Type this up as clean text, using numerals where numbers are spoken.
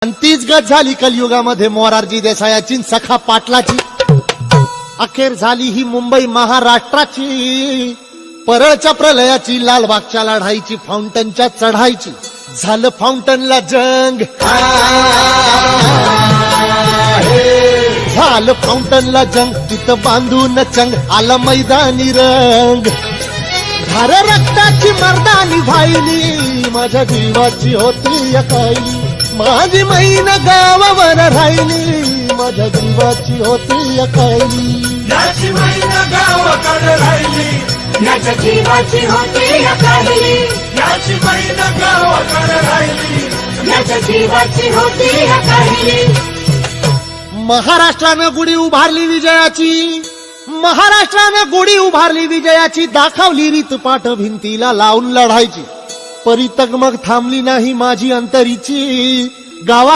आणि तीच गत झाली कलियुगामध्ये मोरारजी देसायाची सखा पाटलाची। अखेर झाली ही मुंबई महाराष्ट्राची, परळच्या प्रलयाची, लालबागच्या लढाईची, फाउंटनच्या चढाईची। झालं फाउंटनला जंग, झालं फाउंटनला जंग, तिथं बांधून चंग, आला मैदानी रंग। धार रक्ताची मर्दानी व्हायली, माझ्या जीवाची होती अकायली, माझी मैन गावावर राहिली, माझ्या जीवाची होती अकायली, याची मैन गावाकडे राहिली, याच्या जीवाची होती अकायली, याची मैन गावाकडे राहिली, याच्या जीवाची होती अकायली। महाराष्ट्रानं गुढी उभारली विजयाची, महाराष्ट्रानं गुढी उभारली विजयाची, दाखवली रीतपाठ भिंतीला लावून लढायची। परी तगमग थांबली नाही माझी अंतरीची, गावा